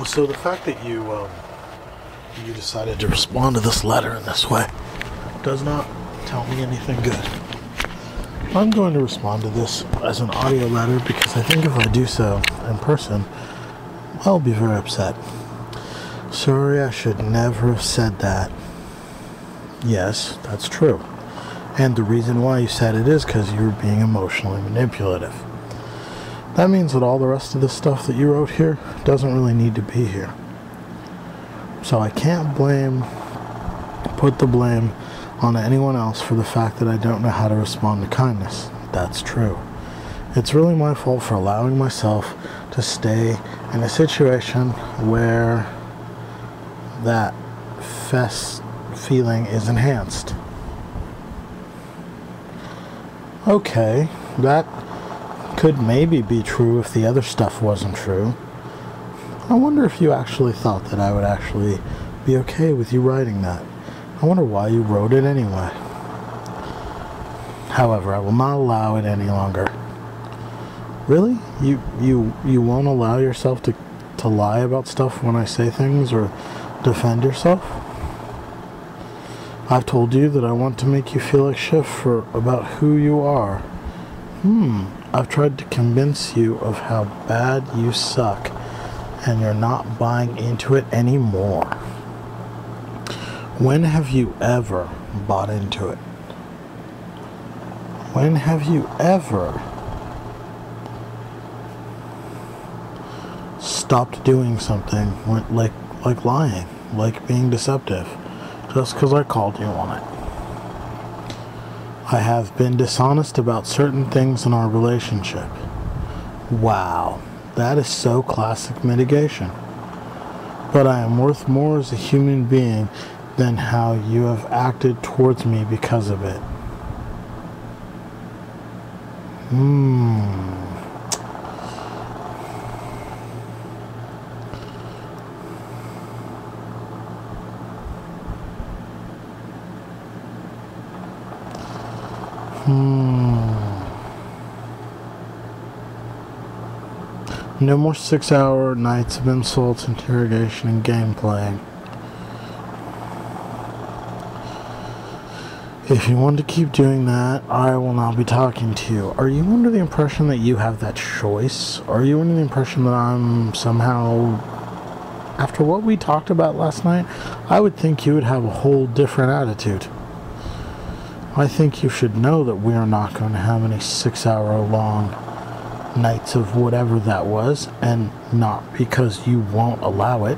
So the fact that you decided to respond to this letter in this way does not tell me anything good. I'm going to respond to this as an audio letter because I think if I do so in person, I'll be very upset. Sorry, I should never have said that. Yes, that's true. And the reason why you said it is because you were being emotionally manipulative. That means that all the rest of the stuff that you wrote here doesn't really need to be here. So I can't put the blame on anyone else for the fact that I don't know how to respond to kindness. That's true. It's really my fault for allowing myself to stay in a situation where that feeling is enhanced. Okay, that could maybe be true if the other stuff wasn't true. I wonder if you actually thought that I would actually be okay with you writing that. I wonder why you wrote it anyway. However, I will not allow it any longer. Really? You won't allow yourself to lie about stuff when I say things or defend yourself? I've told you that I want to make you feel like shit about who you are. I've tried to convince you of how bad you suck, and you're not buying into it anymore. When have you ever bought into it? When have you ever stopped doing something like lying, like being deceptive, just because I called you on it? I have been dishonest about certain things in our relationship. Wow, that is so classic mitigation. But I am worth more as a human being than how you have acted towards me because of it. No more 6-hour nights of insults, interrogation, and game playing. If you want to keep doing that, I will not be talking to you. Are you under the impression that you have that choice? Are you under the impression that I'm somehow... After what we talked about last night, I would think you would have a whole different attitude. I think you should know that we are not going to have any 6-hour long nights of whatever that was, and not because you won't allow it.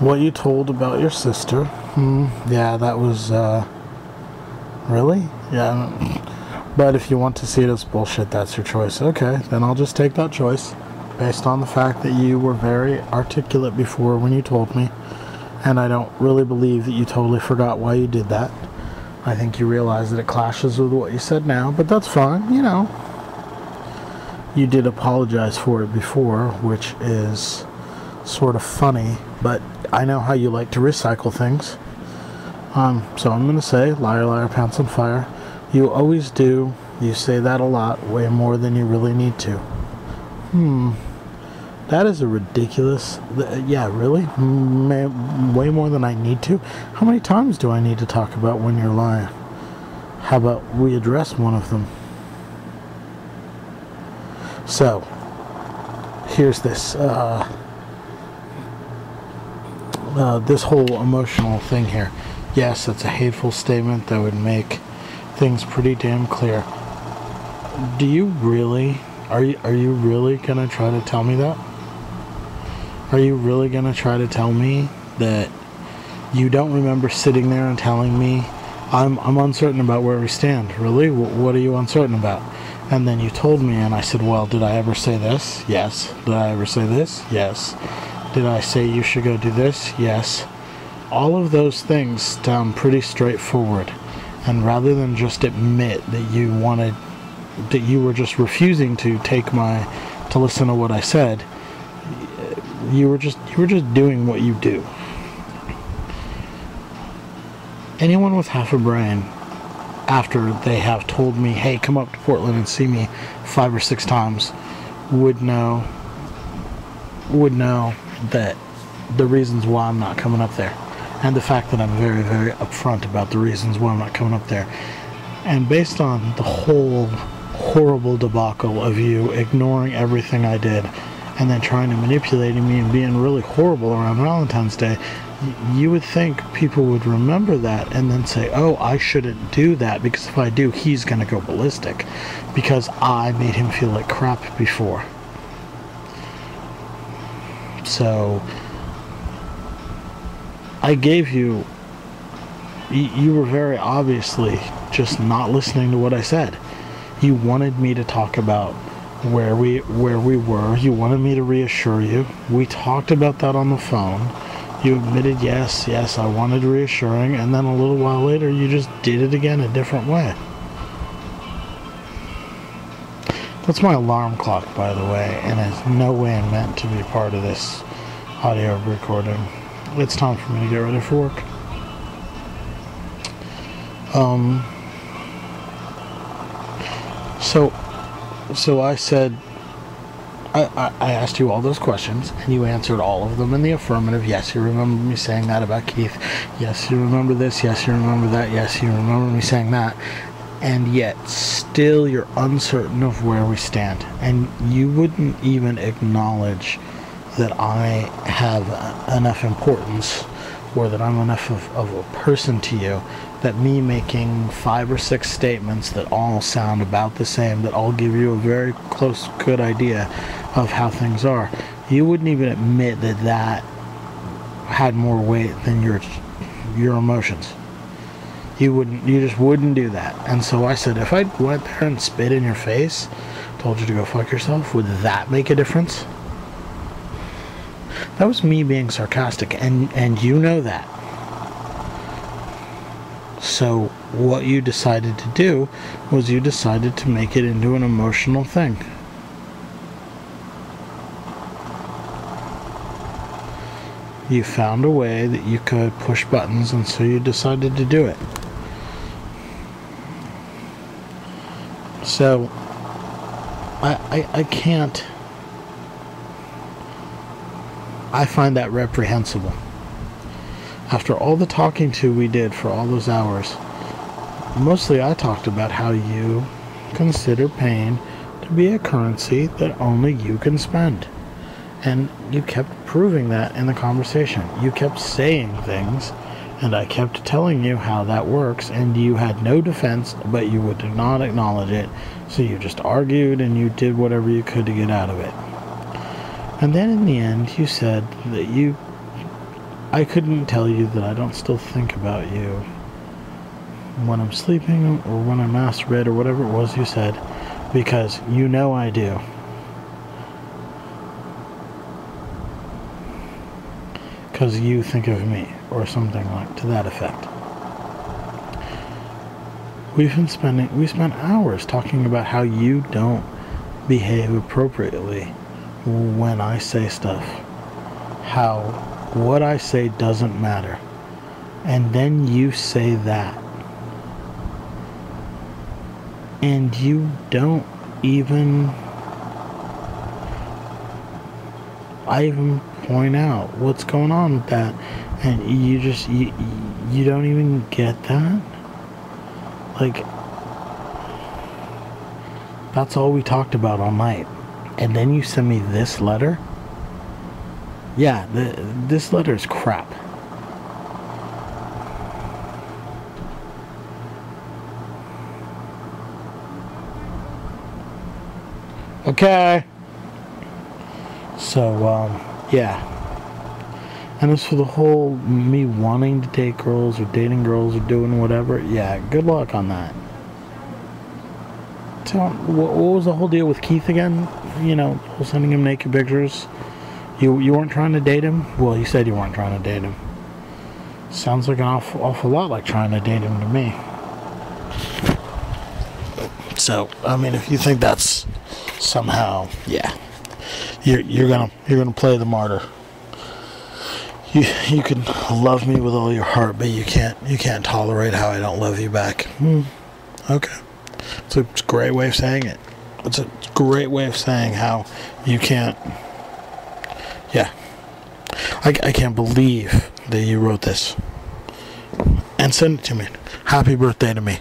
What you told about your sister, yeah, that was, really? Yeah, but if you want to see it as bullshit, that's your choice. Okay, then I'll just take that choice, based on the fact that you were very articulate before when you told me, and I don't really believe that you totally forgot why you did that. I think you realize that it clashes with what you said now, but that's fine, you know. You did apologize for it before, which is sort of funny, but I know how you like to recycle things. So I'm going to say, liar, liar, pants on fire. You always do. You say that a lot, way more than you really need to. That is a ridiculous... Yeah, really? Way more than I need to? How many times do I need to talk about when you're lying? How about we address one of them? So, here's this. This whole emotional thing here. Yes, it's a hateful statement that would make things pretty damn clear. Do you really... Are you really gonna try to tell me that? Are you really going to try to tell me that you don't remember sitting there and telling me, I'm uncertain about where we stand? Really? What are you uncertain about? And then you told me, and I said, well, did I ever say this? Yes. Did I ever say this? Yes. Did I say you should go do this? Yes. All of those things sound pretty straightforward. And rather than just admit that you were just refusing to listen to what I said, you were just doing what you do. Anyone with half a brain, after they have told me, hey, come up to Portland and see me 5 or 6 times would know that the reasons why I'm not coming up there, and the fact that I'm very, very upfront about the reasons why I'm not coming up there. And based on the whole horrible debacle of you ignoring everything I did and then trying to manipulate me and being really horrible around Valentine's Day, you would think people would remember that and then say, oh, I shouldn't do that, because if I do, he's going to go ballistic because I made him feel like crap before. So I gave you were very obviously just not listening to what I said. You wanted me to talk about where we were. You wanted me to reassure you. We talked about that on the phone. You admitted, yes, I wanted reassuring, and then a little while later, you just did it again a different way. That's my alarm clock, by the way, and it's no way meant to be part of this audio recording. It's time for me to get ready for work. So I said, I asked you all those questions, and you answered all of them in the affirmative. Yes, you remember me saying that about Keith. Yes, you remember this. Yes, you remember that. Yes, you remember me saying that. And yet, still, you're uncertain of where we stand. And you wouldn't even acknowledge that I have enough importance, or that I'm enough of a person to you, that me making 5 or 6 statements that all sound about the same, that all give you a very close, good idea of how things are, you wouldn't even admit that that had more weight than your emotions. You just wouldn't do that. And so I said, if I went there and spit in your face, told you to go fuck yourself, would that make a difference? That was me being sarcastic, and you know that. So what you decided to do was you decided to make it into an emotional thing. You found a way that you could push buttons, and so you decided to do it. So I can't. I find that reprehensible. After all the talking to we did for all those hours, mostly I talked about how you consider pain to be a currency that only you can spend. And you kept proving that in the conversation. You kept saying things, and I kept telling you how that works, and you had no defense, but you would not acknowledge it. So you just argued, and you did whatever you could to get out of it. And then in the end, you said that I couldn't tell you that I don't still think about you when I'm sleeping or when I masturbate or whatever it was you said, because you know I do. Because you think of me, or something like to that effect. We spent hours talking about how you don't behave appropriately when I say stuff. How what I say doesn't matter. And then you say that. And you don't even... I even point out what's going on with that. And you don't even get that? Like, that's all we talked about all night. And then you send me this letter? Yeah, this letter is crap. Okay. So, yeah. And as for the whole me wanting to date girls or dating girls or doing whatever, yeah, good luck on that. So, what was the whole deal with Keith again? You know, sending him naked pictures. You weren't trying to date him? Well, you said you weren't trying to date him. Sounds like an awful lot like trying to date him to me. So, I mean, if you think that's somehow, yeah, you're gonna play the martyr. You can love me with all your heart, but you can't tolerate how I don't love you back. Okay, it's a great way of saying it. It's a great way of saying how you can't. Yeah. I can't believe that you wrote this. And send it to me. Happy birthday to me.